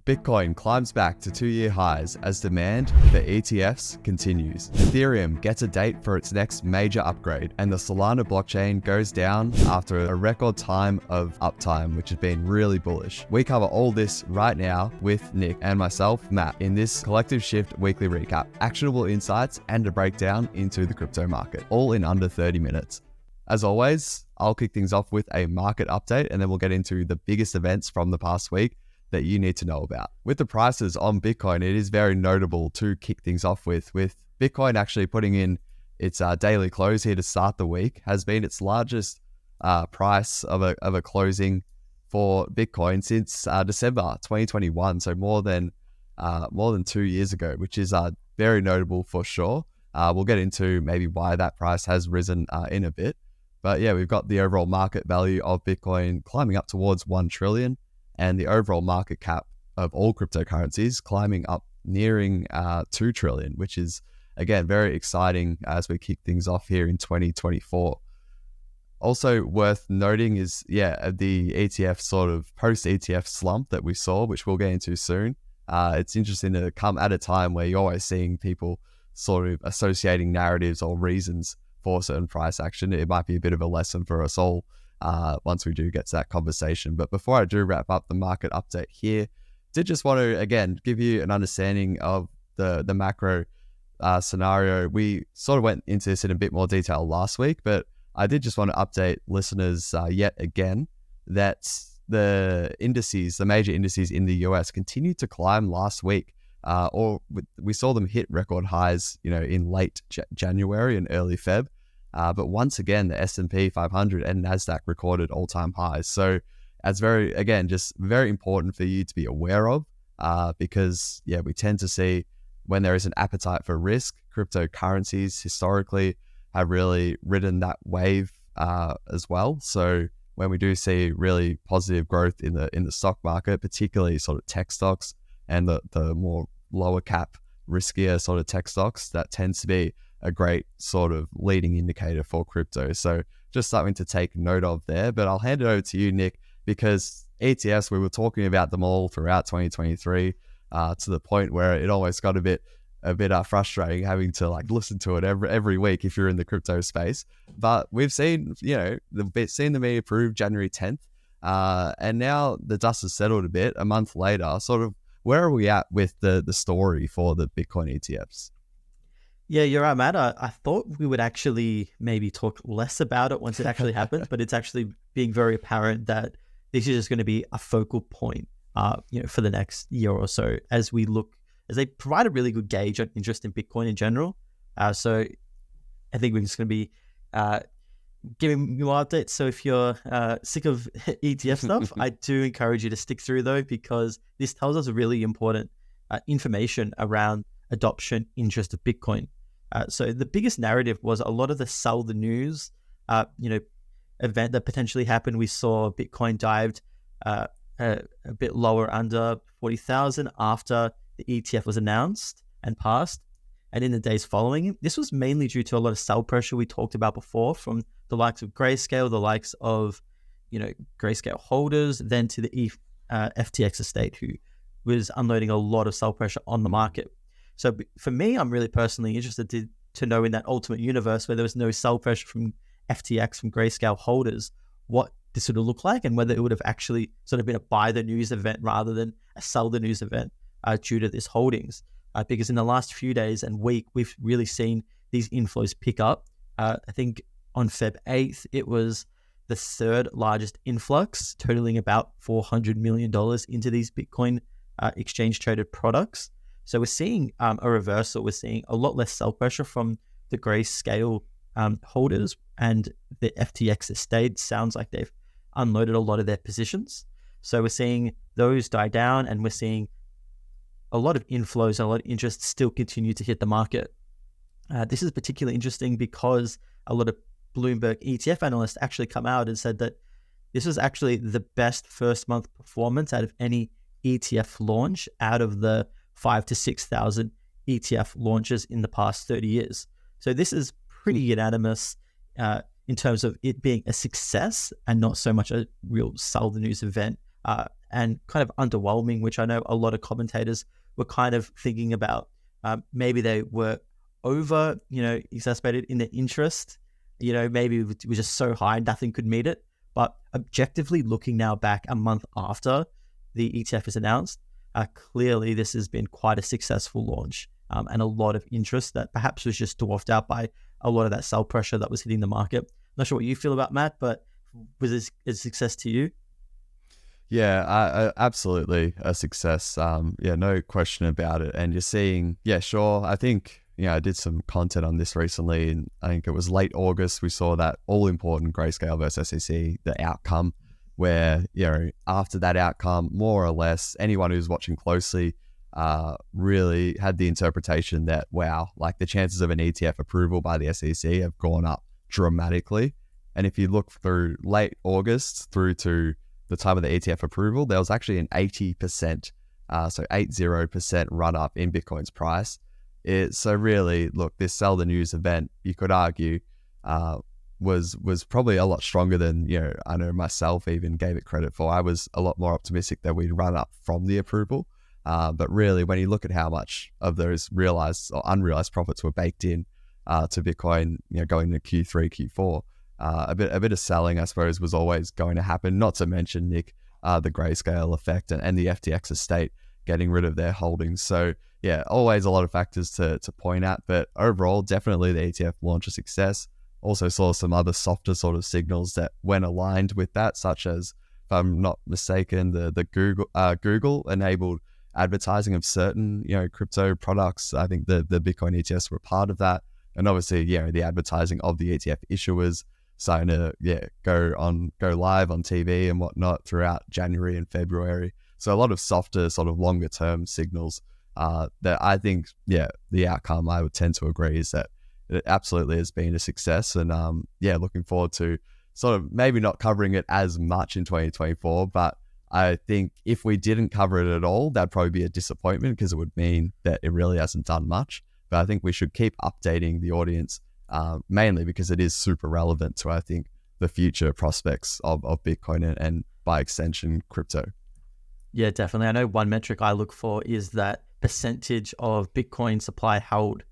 Bitcoin climbs back to 2-year highs as demand for ETFs continues. Ethereum gets a date for its next major upgrade, and the Solana blockchain goes down after a record time of uptime, which has been really bullish. We cover all this right now with Nick and myself, Matt, in this Collective Shift weekly recap, actionable insights, and a breakdown into the crypto market, all in under 30 minutes. As always, I'll kick things off with a market update, and then we'll get into the biggest events from the past week that you need to know about. With the prices on Bitcoin, it is very notable to kick things off with Bitcoin actually putting in its daily close here to start the week, has been its largest price of a closing for Bitcoin since December 2021, so more than 2 years ago, which is very notable for sure. We'll get into maybe why that price has risen in a bit. But yeah, we've got the overall market value of Bitcoin climbing up towards 1 trillion. And the overall market cap of all cryptocurrencies climbing up nearing 2 trillion, which is, again, very exciting as we kick things off here in 2024. Also worth noting is, the ETF sort of post-ETF slump that we saw, which we'll get into soon. It's interesting to come at a time where you're always seeing people sort of associating narratives or reasons for certain price action. It might be a bit of a lesson for us all once we do get to that conversation. But before I do wrap up the market update here, did just want to, again, give you an understanding of the macro scenario. We sort of went into this in a bit more detail last week, but I did just want to update listeners yet again that the major indices in the US continued to climb last week, we saw them hit record highs, in late January and early Feb. But once again, the S&P 500 and NASDAQ recorded all-time highs. So that's very important for you to be aware of because, we tend to see when there is an appetite for risk, cryptocurrencies historically have really ridden that wave as well. So when we do see really positive growth in the stock market, particularly sort of tech stocks and the more lower cap, riskier sort of tech stocks, that tends to be a great sort of leading indicator for crypto. So just something to take note of there. But I'll hand it over to you, Nick, because ETFs, we were talking about them all throughout 2023 to the point where it almost got a bit frustrating having to listen to it every week if you're in the crypto space. But we've seen, seen them be approved January 10th. And now the dust has settled a bit a month later. Sort of where are we at with the story for the Bitcoin ETFs? Yeah, you're right, Matt. I thought we would actually maybe talk less about it once it actually happens, but it's actually being very apparent that this is just going to be a focal point, for the next year or so as they provide a really good gauge on interest in Bitcoin in general. So I think we're just going to be giving you updates. So if you're sick of ETF stuff, I do encourage you to stick through though, because this tells us really important information around adoption interest of Bitcoin. So the biggest narrative was a lot of the sell the news, event that potentially happened. We saw Bitcoin dived a bit lower under 40,000 after the ETF was announced and passed. And in the days following, this was mainly due to a lot of sell pressure we talked about before from the likes of Grayscale, the likes of, Grayscale holders, then to the FTX estate, who was unloading a lot of sell pressure on the market. So for me, I'm really personally interested to know in that ultimate universe where there was no sell pressure from FTX, from Grayscale holders, what this would have looked like and whether it would have actually sort of been a buy the news event rather than a sell the news event due to this holdings. Because in the last few days and week, we've really seen these inflows pick up. I think on Feb 8th, it was the third largest influx, totaling about $400 million into these Bitcoin exchange traded products. So we're seeing a reversal. We're seeing a lot less sell pressure from the Grayscale holders, and the FTX estate sounds like they've unloaded a lot of their positions. So we're seeing those die down, and we're seeing a lot of inflows and a lot of interest still continue to hit the market. This is particularly interesting because a lot of Bloomberg ETF analysts actually come out and said that this was actually the best first month performance out of any ETF launch out of the 5,000 to 6,000 ETF launches in the past 30 years. So this is pretty unanimous in terms of it being a success and not so much a real sell the news event and kind of underwhelming, which I know a lot of commentators were kind of thinking about. Maybe they were over, exacerbated in the interest. Maybe it was just so high, nothing could meet it. But objectively looking now back a month after the ETF is announced, clearly this has been quite a successful launch, and a lot of interest that perhaps was just dwarfed out by a lot of that sell pressure that was hitting the market. Not sure what you feel about, Matt, but was this a success to you? Yeah, absolutely a success. No question about it. And you're seeing, sure. I think, I did some content on this recently, and I think it was late August. We saw that all important Grayscale versus SEC, the outcome, where, after that outcome, more or less, anyone who's watching closely really had the interpretation that, wow, like the chances of an ETF approval by the SEC have gone up dramatically. And if you look through late August through to the time of the ETF approval, there was actually an 80%, so 80% run up in Bitcoin's price. So really, look, this sell the news event, you could argue, was probably a lot stronger than, I know myself even gave it credit for. I was a lot more optimistic that we'd run up from the approval. But really, when you look at how much of those realized or unrealized profits were baked in to Bitcoin, going to Q3, Q4, a bit of selling, I suppose, was always going to happen. Not to mention, Nick, the Grayscale effect and the FTX estate getting rid of their holdings. So yeah, always a lot of factors to point at, but overall, definitely the ETF launch a success. Also saw some other softer sort of signals that when aligned with that, such as, if I'm not mistaken, the Google enabled advertising of certain crypto products. I think the Bitcoin ETFs were part of that, and obviously the advertising of the ETF issuers starting to go live on TV and whatnot throughout January and February. So a lot of softer sort of longer term signals that I think the outcome, I would tend to agree, is that it absolutely has been a success. And looking forward to sort of maybe not covering it as much in 2024, but I think if we didn't cover it at all, that'd probably be a disappointment because it would mean that it really hasn't done much. But I think we should keep updating the audience, mainly because it is super relevant to, I think, the future prospects of Bitcoin and by extension, crypto. Yeah, definitely. I know one metric I look for is that percentage of Bitcoin supply held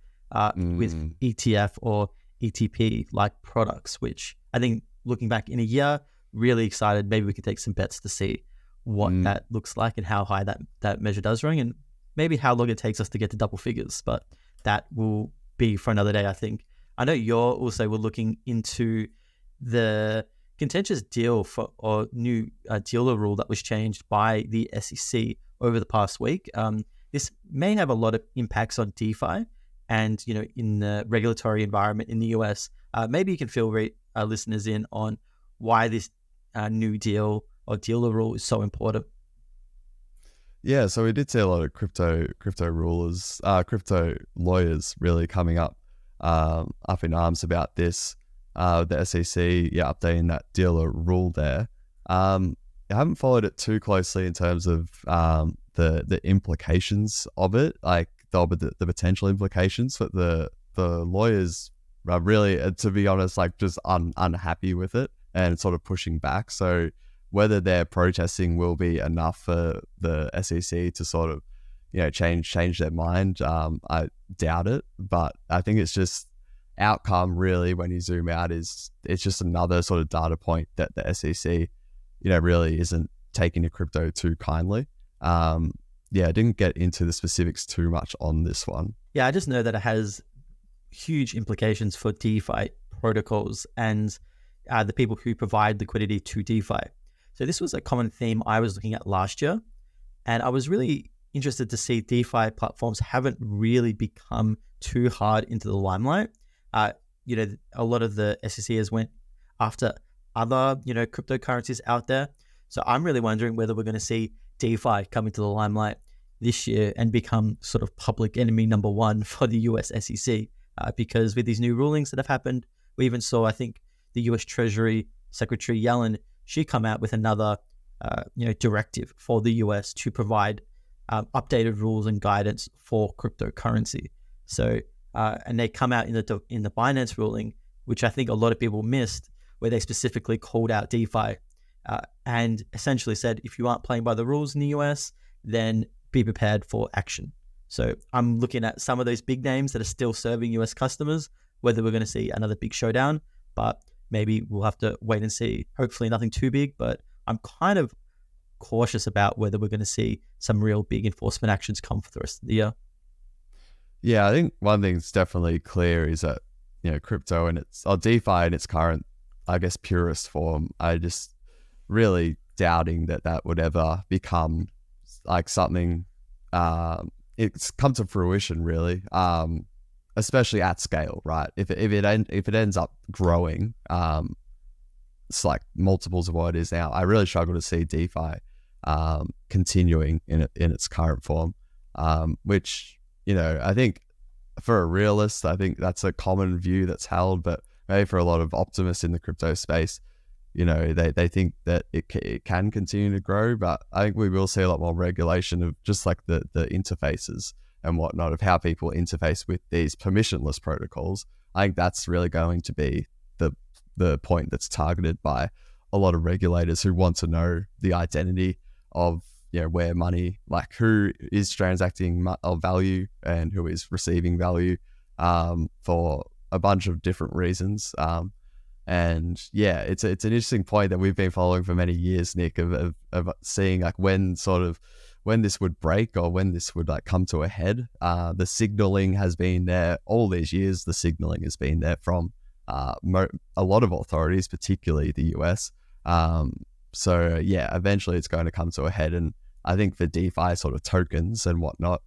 with ETF or ETP like products, which I think looking back in a year, really excited. Maybe we could take some bets to see what that looks like and how high that measure does ring, and maybe how long it takes us to get to double figures. But that will be for another day, I think. I know you're also were looking into the contentious deal or new dealer rule that was changed by the SEC over the past week. This may have a lot of impacts on DeFi and, in the regulatory environment in the US. Maybe you can fill listeners in on why this new deal or dealer rule is so important. Yeah, so we did see a lot of crypto rulers, crypto lawyers really coming up in arms about this. The SEC, updating that dealer rule there. I haven't followed it too closely in terms of the implications of it, like the potential implications, but the lawyers are really, to be honest, like just unhappy with it and sort of pushing back. So whether their protesting will be enough for the SEC to sort of change their mind, I doubt it. But I think it's just outcome really, when you zoom out, it's just another sort of data point that the SEC really isn't taking to crypto too kindly. I didn't get into the specifics too much on this one. I just know that it has huge implications for DeFi protocols and the people who provide liquidity to DeFi. So this was a common theme I was looking at last year, and I was really interested to see DeFi platforms haven't really become too hard into the limelight. A lot of the SEC has went after other, cryptocurrencies out there. So I'm really wondering whether we're going to see DeFi come into the limelight this year and become sort of public enemy number one for the US SEC. Because with these new rulings that have happened, we even saw, I think, the US Treasury Secretary Yellen, she come out with another, directive for the US to provide updated rules and guidance for cryptocurrency. So, and they come out in the Binance ruling, which I think a lot of people missed, where they specifically called out DeFi and essentially said, if you aren't playing by the rules in the US, then be prepared for action. So I'm looking at some of those big names that are still serving US customers, whether we're going to see another big showdown, but maybe we'll have to wait and see. Hopefully nothing too big, but I'm kind of cautious about whether we're going to see some real big enforcement actions come for the rest of the year. Yeah, I think one thing that's definitely clear is that, crypto and DeFi in its current, I guess, purest form, I just really doubting that would ever become like something, it's come to fruition really, especially at scale, right? If it ends up growing, it's like multiples of what it is now. I really struggle to see DeFi continuing in its current form, which, I think for a realist, I think that's a common view that's held, but maybe for a lot of optimists in the crypto space, they think that it can continue to grow, but I think we will see a lot more regulation of just like the interfaces and whatnot, of how people interface with these permissionless protocols. I think that's really going to be the point that's targeted by a lot of regulators who want to know the identity of where money, like who is transacting of value and who is receiving value, for a bunch of different reasons. And yeah, it's an interesting point that we've been following for many years, Nick, of seeing like when this would break or when this would like come to a head. The signaling has been there all these years. The signaling has been there from a lot of authorities, particularly the US. So yeah, eventually it's going to come to a head. And I think for DeFi sort of tokens and whatnot,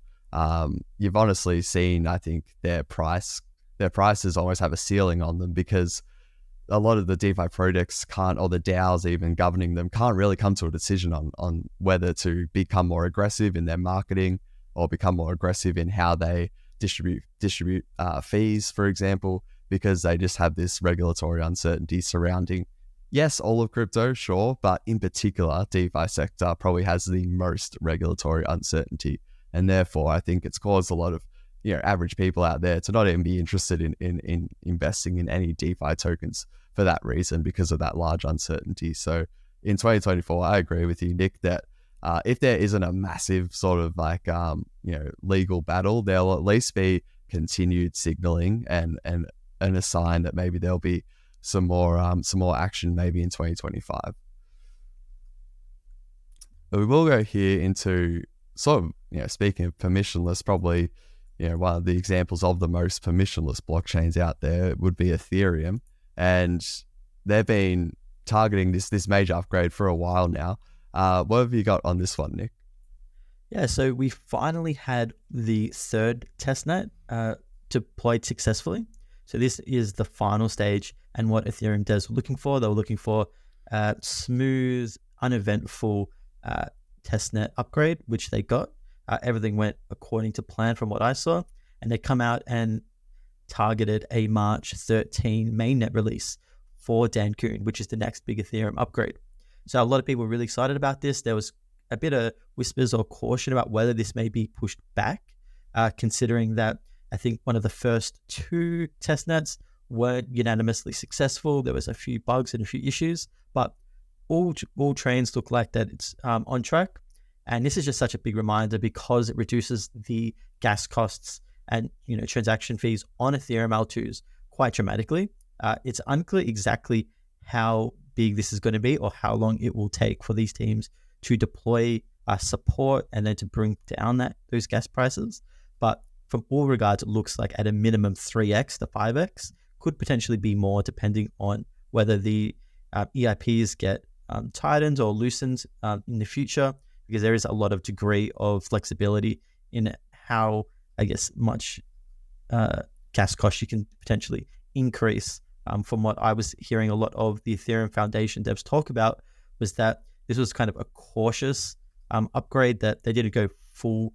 you've honestly seen, I think their prices almost have a ceiling on them, because a lot of the DeFi projects can't, or the DAOs even governing them, can't really come to a decision on whether to become more aggressive in their marketing or become more aggressive in how they distribute fees, for example, because they just have this regulatory uncertainty surrounding, yes, all of crypto, sure, but in particular, DeFi sector probably has the most regulatory uncertainty. And therefore, I think it's caused a lot of average people out there to not even be interested in investing in any DeFi tokens for that reason, because of that large uncertainty. So in 2024, I agree with you, Nick, that if there isn't a massive sort of like legal battle, there'll at least be continued signaling and a sign that maybe there'll be some more action maybe in 2025. But we will go here into sort of speaking of permissionless, probably one of the examples of the most permissionless blockchains out there would be Ethereum, and they've been targeting this major upgrade for a while now. What have you got on this one, Nick? Yeah, so we finally had the third testnet deployed successfully. So this is the final stage, and what Ethereum devs were looking for. They were looking for a smooth, uneventful testnet upgrade, which they got. Everything went according to plan from what I saw, and they come out and targeted a March 13 mainnet release for Dencun, which is the next big Ethereum upgrade. So a lot of people were really excited about this. There was a bit of whispers or caution about whether this may be pushed back, considering that I think one of the first two testnets weren't unanimously successful. There was a few bugs and a few issues, but all trains look like that it's on track. And this is just such a big reminder, because it reduces the gas costs and transaction fees on Ethereum L2s quite dramatically. It's unclear exactly how big this is going to be or how long it will take for these teams to deploy support and then to bring down those gas prices. But from all regards, it looks like at a minimum 3x to 5x, could potentially be more depending on whether the EIPs get tightened or loosened in the future, because there is a lot of degree of flexibility in how, I guess, much gas cost you can potentially increase. From what I was hearing a lot of the Ethereum Foundation devs talk about, was that this was kind of a cautious upgrade, that they didn't go full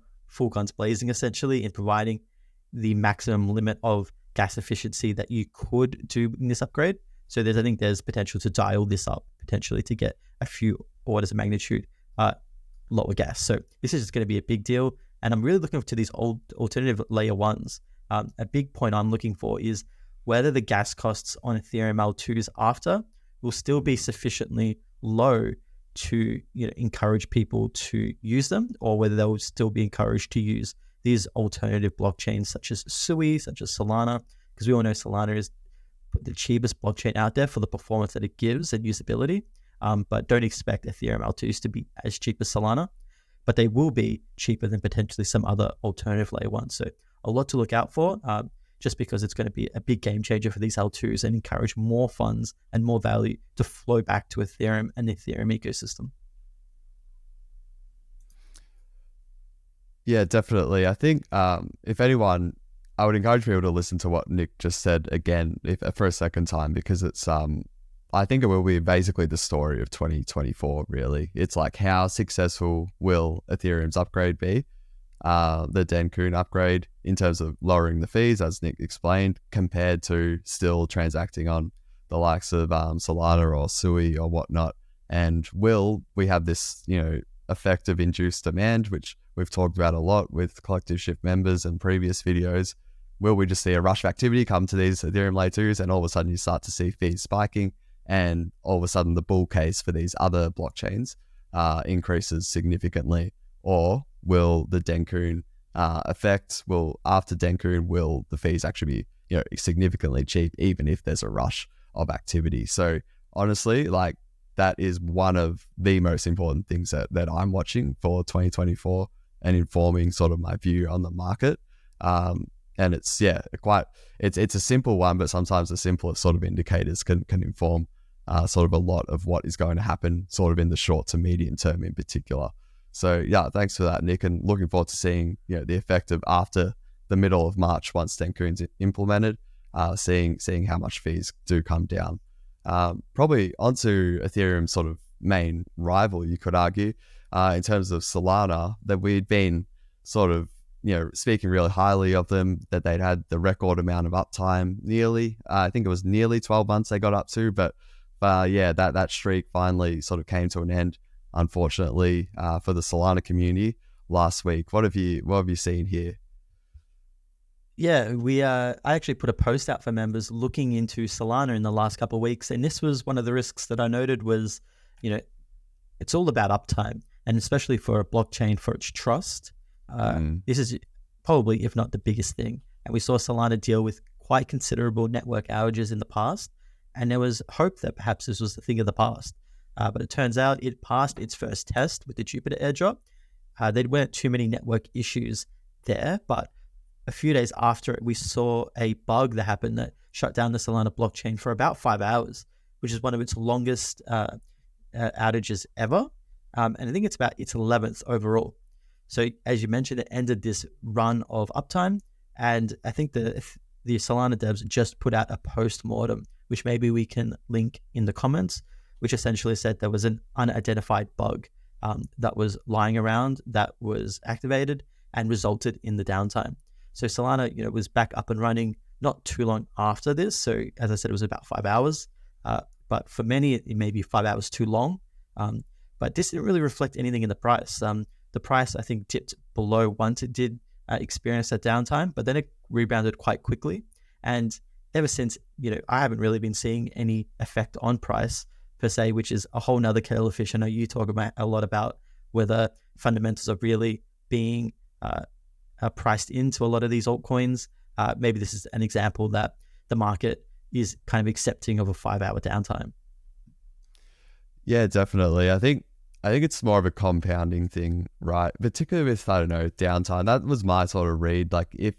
guns blazing essentially in providing the maximum limit of gas efficiency that you could do in this upgrade. So I think there's potential to dial this up potentially to get a few orders of magnitude lower gas. So this is just going to be a big deal, and I'm really looking to these old alternative layer ones. A big point I'm looking for is whether the gas costs on Ethereum L2s after will still be sufficiently low to encourage people to use them, or whether they'll still be encouraged to use these alternative blockchains such as Sui, such as Solana, because we all know Solana is the cheapest blockchain out there for the performance that it gives and usability. But don't expect Ethereum L2s to be as cheap as Solana, but they will be cheaper than potentially some other alternative layer ones. So a lot to look out for, just because it's going to be a big game changer for these L2s and encourage more funds and more value to flow back to Ethereum and the Ethereum ecosystem. Yeah, definitely. I think if anyone, I would encourage people to listen to what Nick just said again for a second time, because it's I think it will be basically the story of 2024, really. It's like, how successful will Ethereum's upgrade be? The Dencun upgrade, in terms of lowering the fees, as Nick explained, compared to still transacting on the likes of Solana or Sui or whatnot. And will we have this, effect of induced demand, which we've talked about a lot with Collective Shift members and previous videos? Will we just see a rush of activity come to these Ethereum Layer 2s, and all of a sudden you start to see fees spiking, and all of a sudden the bull case for these other blockchains increases significantly? Or will the Dencun effect, after Dencun, will the fees actually be significantly cheap, even if there's a rush of activity? So honestly, like, that is one of the most important things that I'm watching for 2024 and informing sort of my view on the market. And it's it's a simple one, but sometimes the simplest sort of indicators can inform sort of a lot of what is going to happen sort of in the short to medium term in particular. So yeah, thanks for that, Nick, and looking forward to seeing the effect of after the middle of March, once Dencun's implemented, seeing how much fees do come down. Probably onto Ethereum's sort of main rival, you could argue, in terms of Solana, that we'd been sort of speaking really highly of them, that they'd had the record amount of uptime, I think it was nearly 12 months they got up to, but that streak finally sort of came to an end, unfortunately, for the Solana community last week. What have you seen here? Yeah, I actually put a post out for members looking into Solana in the last couple of weeks, and this was one of the risks that I noted was, it's all about uptime, and especially for a blockchain, for its trust. This is probably, if not the biggest thing. And we saw Solana deal with quite considerable network outages in the past, and there was hope that perhaps this was the thing of the past. But it turns out it passed its first test with the Jupiter airdrop. There weren't too many network issues there, but a few days after it, we saw a bug that happened that shut down the Solana blockchain for about 5 hours, which is one of its longest outages ever. And I think it's about its 11th overall. So as you mentioned, it ended this run of uptime. And I think the Solana devs just put out a post-mortem, which maybe we can link in the comments, which essentially said there was an unidentified bug that was lying around that was activated and resulted in the downtime. So Solana, was back up and running not too long after this. So as I said, it was about 5 hours. But for many, it may be 5 hours too long. But this didn't really reflect anything in the price. The price, I think, dipped below once it did experience that downtime, but then it rebounded quite quickly. And ever since, I haven't really been seeing any effect on price per se, which is a whole nother kettle of fish. I know you talk about a lot about whether fundamentals are really being priced into a lot of these altcoins. Maybe this is an example that the market is kind of accepting of a 5 hour downtime. Yeah, definitely. I think it's more of a compounding thing, right? Particularly with, downtime. That was my sort of read. Like, if,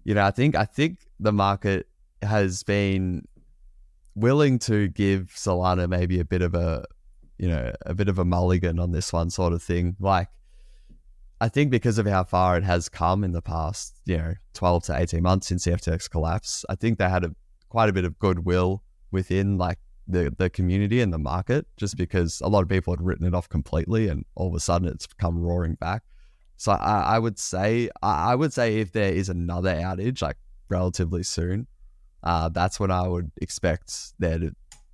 I think the market has been willing to give Solana maybe a bit of a mulligan on this one sort of thing. Like, I think because of how far it has come in the past, 12 to 18 months since the FTX collapse, I think they had quite a bit of goodwill within, like, the community and the market, just because a lot of people had written it off completely, and all of a sudden it's come roaring back. So I would say if there is another outage, like, relatively soon, that's when I would expect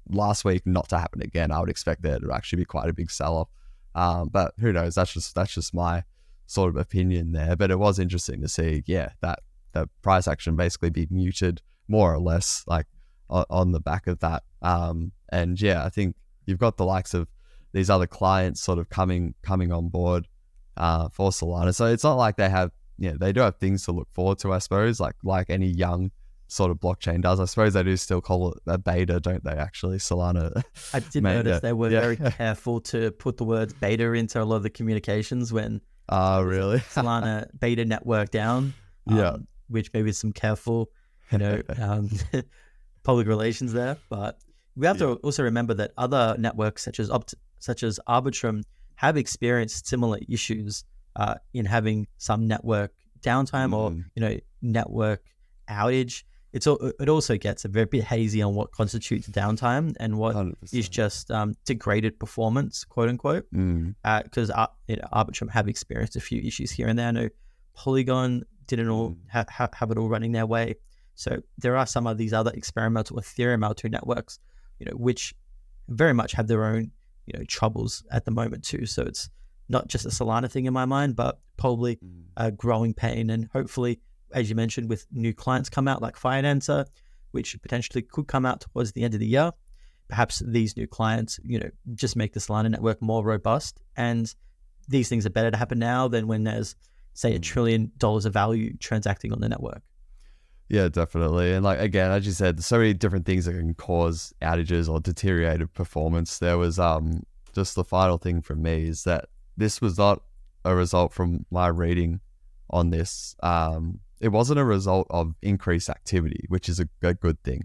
last week not to happen again. I would expect there to actually be quite a big sell-off. But who knows? That's just my sort of opinion there. But it was interesting to see, that the price action basically be muted more or less, like, on the back of that. I think you've got the likes of these other clients sort of coming on board for Solana. So it's not like they have, they do have things to look forward to, I suppose, like any young sort of blockchain does. I suppose they do still call it a beta, don't they, actually, Solana? I did notice they were very careful to put the words beta into a lot of the communications when really? Solana beta network down, which maybe some careful, public relations there. But we have to also remember that other networks such as Arbitrum have experienced similar issues in having some network downtime or network outage. It also gets a very bit hazy on what constitutes downtime and what 100%. Is just degraded performance, quote unquote. Because Arbitrum have experienced a few issues here and there. I know Polygon didn't all have it all running their way. So there are some of these other experimental Ethereum L2 networks, which very much have their own troubles at the moment too. So it's not just a Solana thing in my mind, but probably a growing pain, and hopefully, as you mentioned, with new clients come out like Financer, which potentially could come out towards the end of the year, perhaps these new clients, just make the Solana network more robust. And these things are better to happen now than when there's, say, $1 trillion of value transacting on the network. Yeah, definitely. And again, as you said, there's so many different things that can cause outages or deteriorated performance. There was just the final thing from me is that this was not a result from my reading on this. It wasn't a result of increased activity, which is a good thing.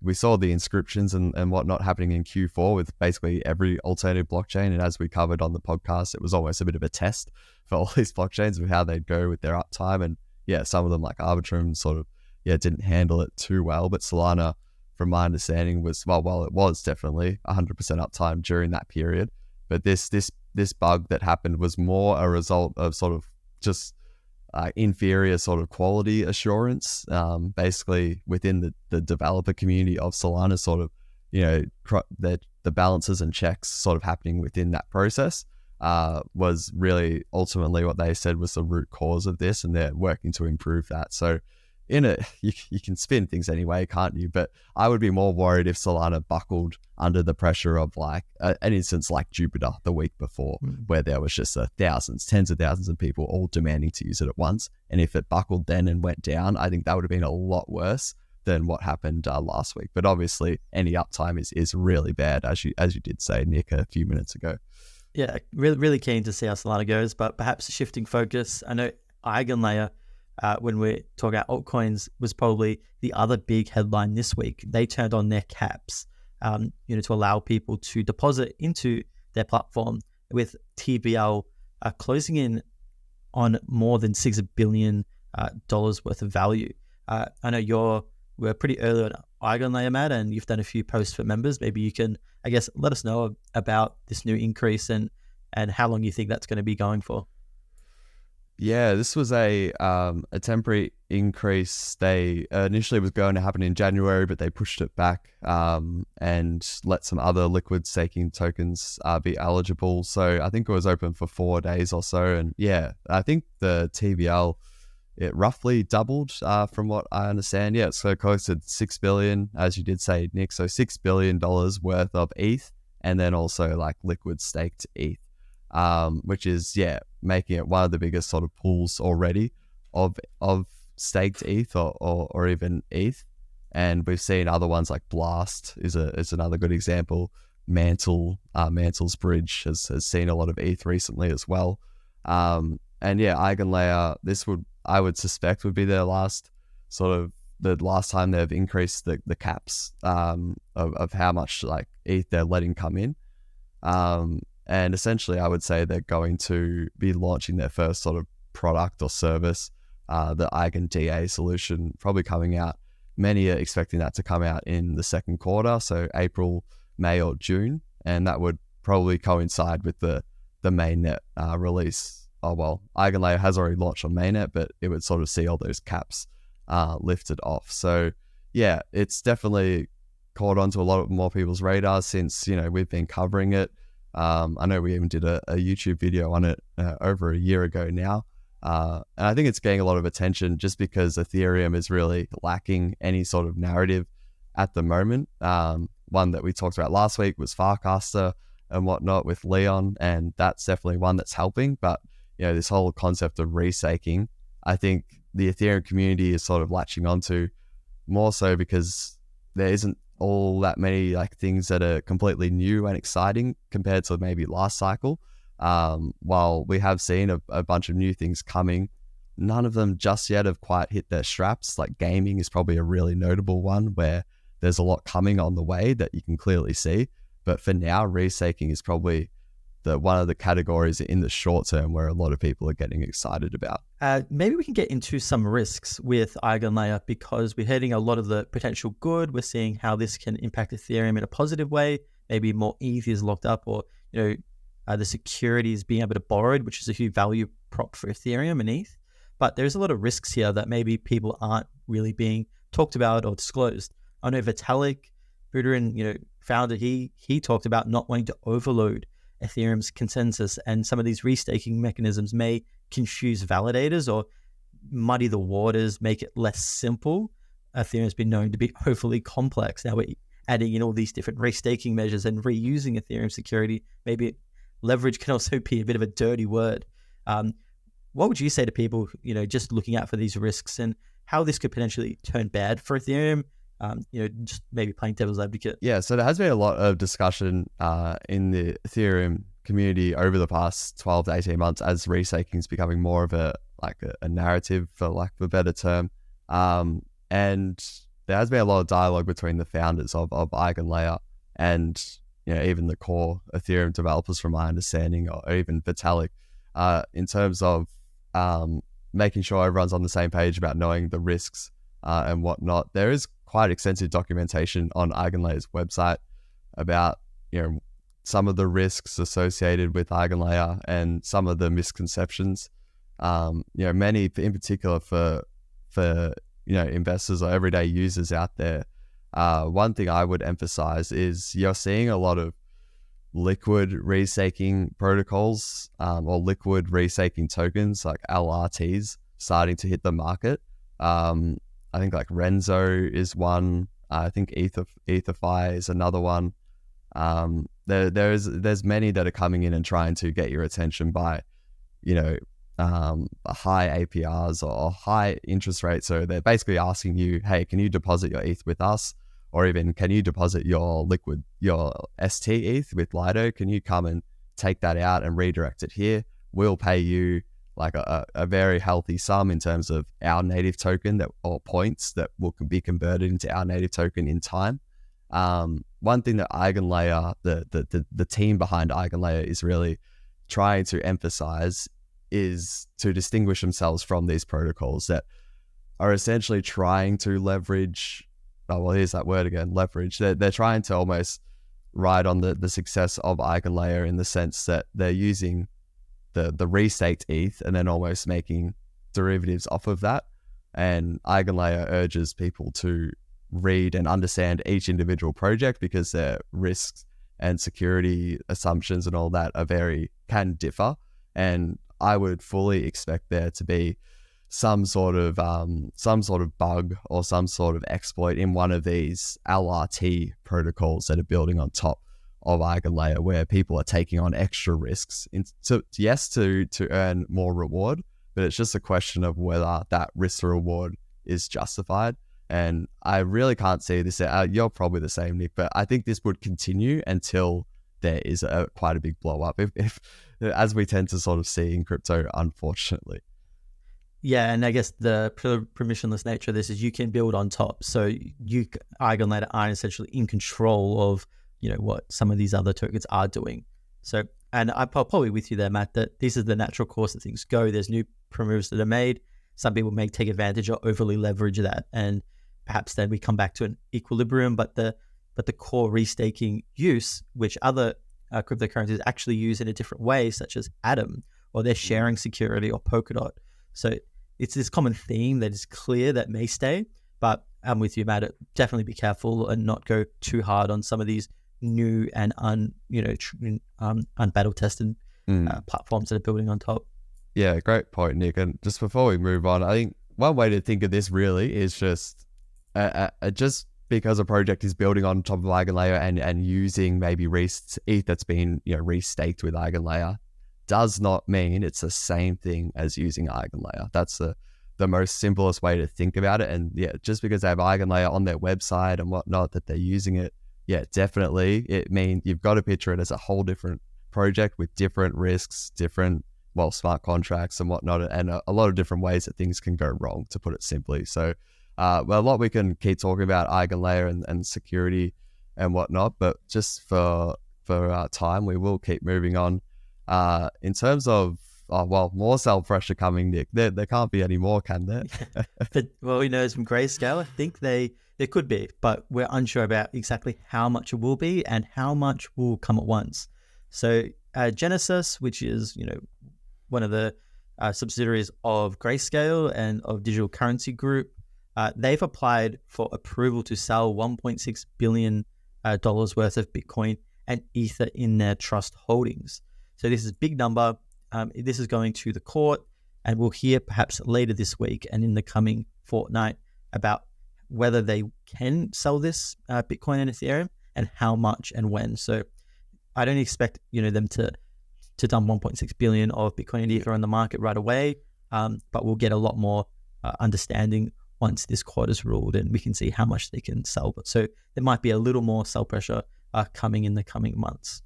We saw the inscriptions and whatnot happening in Q4 with basically every alternative blockchain. And as we covered on the podcast, it was almost a bit of a test for all these blockchains with how they'd go with their uptime. And some of them like Arbitrum sort of, didn't handle it too well. But Solana, from my understanding, was, well, it was definitely 100% uptime during that period. But this bug that happened was more a result of sort of just inferior sort of quality assurance, basically within the developer community of Solana, sort of, the balances and checks sort of happening within that process was really ultimately what they said was the root cause of this, and they're working to improve that. So you can spin things anyway, can't you? But I would be more worried if Solana buckled under the pressure of an instance like Jupiter the week before, where there was just tens of thousands of people all demanding to use it at once. And if it buckled then and went down, I think that would have been a lot worse than what happened last week. But obviously, any uptime is really bad, as you did say, Nick, a few minutes ago. Yeah, really, really keen to see how Solana goes, but perhaps shifting focus. I know EigenLayer, when we talk about altcoins, was probably the other big headline this week. They turned on their caps, to allow people to deposit into their platform, with TVL closing in on more than $6 billion worth of value. I know we're pretty early on EigenLayer, Matt, and you've done a few posts for members. Maybe you can, I guess, let us know about this new increase and how long you think that's going to be going for. Yeah, this was a temporary increase. They initially was going to happen in January, but they pushed it back and let some other liquid staking tokens be eligible. So I think it was open for 4 days or so. And I think the TVL, it roughly doubled from what I understand. Yeah, so close to $6 billion, as you did say, Nick. So $6 billion worth of ETH, and then also liquid staked ETH. Which is making it one of the biggest sort of pools already of staked ETH or even ETH. And we've seen other ones like Blast is another good example. Mantle's Bridge has seen a lot of ETH recently as well. EigenLayer, I would suspect would be their last time they've increased the caps of how much ETH they're letting come in. And essentially, I would say they're going to be launching their first sort of product or service, the EigenDA solution, probably coming out. Many are expecting that to come out in the second quarter, so April, May, or June, and that would probably coincide with the mainnet release. EigenLayer has already launched on mainnet, but it would sort of see all those caps lifted off. So it's definitely caught onto a lot more people's radars since we've been covering it. I know we even did a YouTube video on it over a year ago now. And I think it's getting a lot of attention just because Ethereum is really lacking any sort of narrative at the moment. one that we talked about last week was Farcaster and whatnot with Leon, and that's definitely one that's helping. But this whole concept of restaking, I think the Ethereum community is sort of latching onto more so because there isn't all that many things that are completely new and exciting compared to maybe last cycle. While we have seen a bunch of new things coming, none of them just yet have quite hit their straps. Like gaming is probably a really notable one where there's a lot coming on the way that you can clearly see. But for now, restaking is probably one of the categories in the short term where a lot of people are getting excited about. Maybe we can get into some risks with EigenLayer because we're hitting a lot of the potential good. We're seeing how this can impact Ethereum in a positive way. Maybe more ETH is locked up, or the security is being able to borrow, which is a huge value prop for Ethereum and ETH. But there's a lot of risks here that maybe people aren't really being talked about or disclosed. I know Vitalik Buterin, founder, he talked about not wanting to overload Ethereum's consensus, and some of these restaking mechanisms may confuse validators or muddy the waters, make it less simple. Ethereum has been known to be overly complex. Now we're adding in all these different restaking measures and reusing Ethereum security. Maybe leverage can also be a bit of a dirty word. What would you say to people, just looking out for these risks and how this could potentially turn bad for Ethereum? Just maybe playing devil's advocate. Yeah, so there has been a lot of discussion in the Ethereum community over the past 12 to 18 months as restaking is becoming more of a narrative, for lack of a better term. And there has been a lot of dialogue between the founders of EigenLayer and even the core Ethereum developers, from my understanding, or even Vitalik, in terms of making sure everyone's on the same page about knowing the risks and whatnot. There is quite extensive documentation on EigenLayer's website about some of the risks associated with EigenLayer and some of the misconceptions. Many in particular for investors or everyday users out there. One thing I would emphasize is you're seeing a lot of liquid restaking protocols or liquid restaking tokens like LRTs starting to hit the market. I think Renzo is one. I think EtherFi is another one. There's many that are coming in and trying to get your attention by, high APRs or high interest rates. So they're basically asking you, hey, can you deposit your ETH with us? Or even, can you deposit your ST ETH with Lido? Can you come and take that out and redirect it here? We'll pay you a very healthy sum in terms of our native token or points that will be converted into our native token in time. One thing that EigenLayer, the team behind EigenLayer, is really trying to emphasize is to distinguish themselves from these protocols that are essentially trying to leverage. Oh, well, here's that word again, leverage. They're trying to almost ride on the success of EigenLayer in the sense that they're using the restaked ETH and then almost making derivatives off of that. And EigenLayer urges people to read and understand each individual project because their risks and security assumptions and all that can differ. And I would fully expect there to be some sort of bug or some sort of exploit in one of these LRT protocols that are building on top of EigenLayer, where people are taking on extra risks to earn more reward, but it's just a question of whether that risk to reward is justified. And I really can't see this. You're probably the same, Nick, but I think this would continue until there is quite a big blow up, if as we tend to sort of see in crypto, unfortunately. Yeah, and I guess the permissionless nature of this is you can build on top. So EigenLayer are essentially in control of what some of these other tokens are doing. So, and I'm probably with you there, Matt, that this is the natural course that things go. There's new moves that are made. Some people may take advantage or overly leverage that, and perhaps then we come back to an equilibrium. But the core restaking use, which other cryptocurrencies actually use in a different way, such as Atom, or they're sharing security, or Polkadot. So it's this common theme that is clear that may stay. But I'm with you, Matt. Definitely be careful and not go too hard on some of these new and unbattle tested platforms that are building on top. Yeah, great point, Nick. And just before we move on, I think one way to think of this really is just because a project is building on top of EigenLayer and using maybe ETH that's been restaked with EigenLayer does not mean it's the same thing as using EigenLayer. That's the most simplest way to think about it. And yeah, just because they have EigenLayer on their website and whatnot that they're using it, yeah, definitely it means you've got to picture it as a whole different project with different risks, different smart contracts and whatnot, and a lot of different ways that things can go wrong, to put it simply. So a lot we can keep talking about EigenLayer and security and whatnot, but just for time, we will keep moving on. In terms of more sell pressure coming, Nick, there can't be any more, can there? But, some Grayscale, I think there could be, but we're unsure about exactly how much it will be and how much will come at once. So Genesis, which is one of the subsidiaries of Grayscale and of Digital Currency Group, they've applied for approval to sell $1.6 billion worth of Bitcoin and Ether in their trust holdings. So this is a big number. This is going to the court, and we'll hear perhaps later this week and in the coming fortnight about whether they can sell this Bitcoin and Ethereum and how much and when. So I don't expect them to dump 1.6 billion of Bitcoin and Ether on the market right away, but we'll get a lot more understanding once this court is ruled and we can see how much they can sell. But so there might be a little more sell pressure coming in the coming months.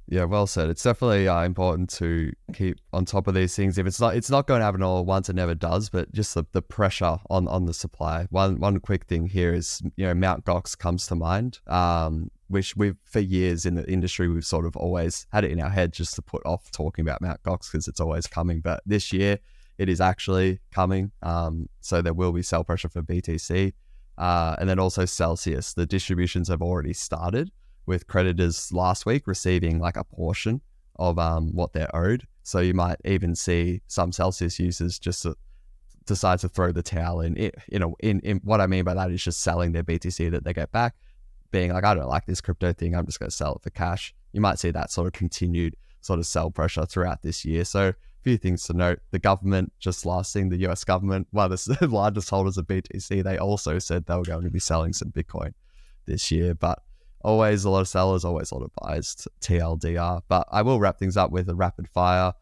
Yeah, well said. It's definitely important to keep on top of these things. If it's not going to happen all at once, it never does. But just the pressure on the supply. One quick thing here is Mt. Gox comes to mind, which we've for years in the industry we've sort of always had it in our head just to put off talking about Mt. Gox because it's always coming. But this year it is actually coming. So there will be sell pressure for BTC, and then also Celsius. The distributions have already started, with creditors last week receiving like a portion of what they're owed. So you might even see some Celsius users just decide to throw the towel in. In what I mean by that is just selling their BTC that they get back, being like, I don't like this crypto thing, I'm just going to sell it for cash. You might see that sort of continued sort of sell pressure throughout this year. So a few things to note. The government, just last thing, the US government, one of the largest holders of BTC, they also said they were going to be selling some Bitcoin this year. But always a lot of sellers, always a lot of buyers, TLDR. But I will wrap things up with a rapid fire,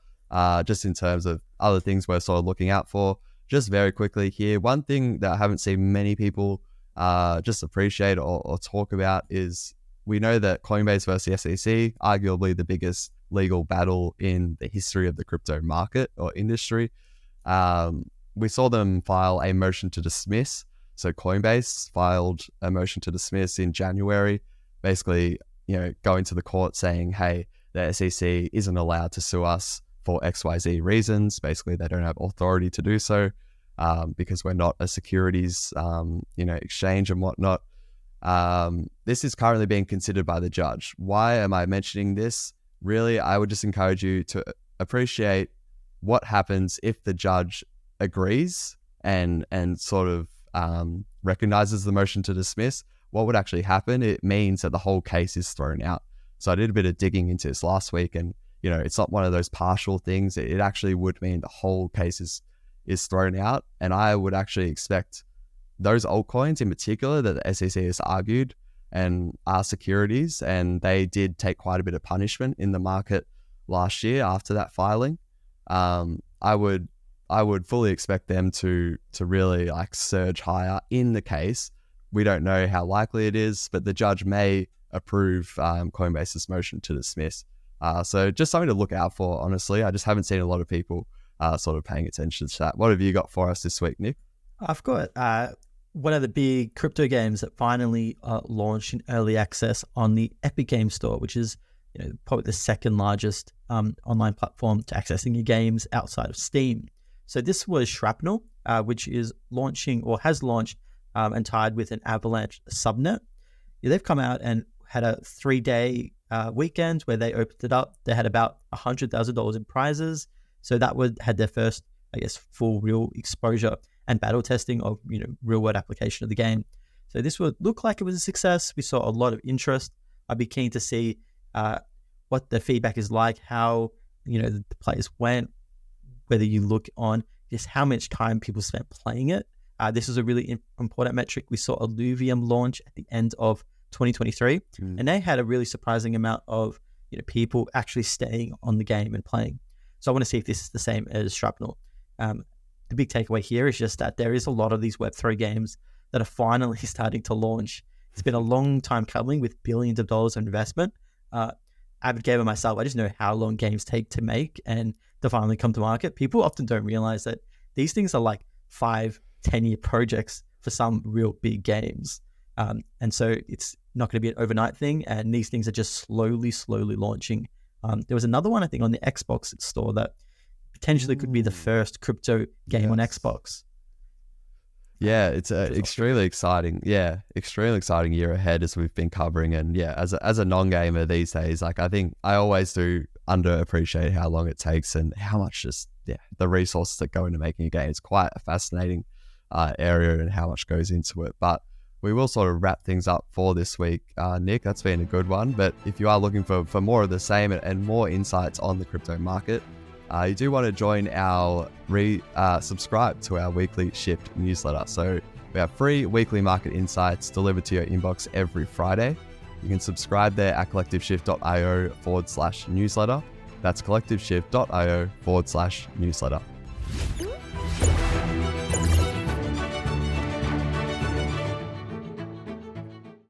just in terms of other things we're sort of looking out for. Just very quickly here, one thing that I haven't seen many people just appreciate or talk about is we know that Coinbase versus the SEC, arguably the biggest legal battle in the history of the crypto market or industry. We saw them file a motion to dismiss. So Coinbase filed a motion to dismiss in January, basically, going to the court saying, hey, the SEC isn't allowed to sue us for XYZ reasons. Basically, they don't have authority to do so because we're not a securities, exchange and whatnot. This is currently being considered by the judge. Why am I mentioning this? Really, I would just encourage you to appreciate what happens if the judge agrees and sort of recognizes the motion to dismiss. What would actually happen? It means that the whole case is thrown out. So I did a bit of digging into this last week, and it's not one of those partial things. It actually would mean the whole case is thrown out. And I would actually expect those altcoins in particular that the SEC has argued and are securities, and they did take quite a bit of punishment in the market last year after that filing. I would fully expect them to really surge higher in the case. We don't know how likely it is, but the judge may approve Coinbase's motion to dismiss. So just something to look out for, honestly. I just haven't seen a lot of people sort of paying attention to that. What have you got for us this week, Nick? I've got one of the big crypto games that finally launched in early access on the Epic Games Store, which is probably the second largest online platform to accessing your games outside of Steam. So this was Shrapnel, which is launching or has launched and tied with an Avalanche subnet. They've come out and had a 3-day weekend where they opened it up. They had about $100,000 in prizes. So that had their first, full real exposure and battle testing of, real world application of the game. So this would look like it was a success. We saw a lot of interest. I'd be keen to see what the feedback is like, how, the players went, whether you look on just how much time people spent playing it. This is a really important metric. We saw Illuvium launch at the end of 2023, and they had a really surprising amount of people actually staying on the game and playing. So I want to see if this is the same as Shrapnel. The big takeaway here is just that there is a lot of these Web3 games that are finally starting to launch. It's been a long time coming with billions of dollars of investment. Avid gamer myself, I just know how long games take to make and to finally come to market. People often don't realize that these things are like 5-10 year projects for some real big games. And so it's not going to be an overnight thing. And these things are just slowly launching. There was another one, I think, on the Xbox store that potentially could be the first crypto game on Xbox. Yeah, it's extremely exciting. Yeah, extremely exciting year ahead as we've been covering. And yeah, as a non-gamer these days, like I think I always do underappreciate how long it takes and how much the resources that go into making a game. It's quite a fascinating area and how much goes into it. But we will sort of wrap things up for this week. Nick, that's been a good one. But if you are looking for more of the same and more insights on the crypto market, you do want to join our subscribe to our weekly Shift newsletter. So we have free weekly market insights delivered to your inbox every Friday. You can subscribe there at collectiveshift.io/newsletter. That's collectiveshift.io/newsletter.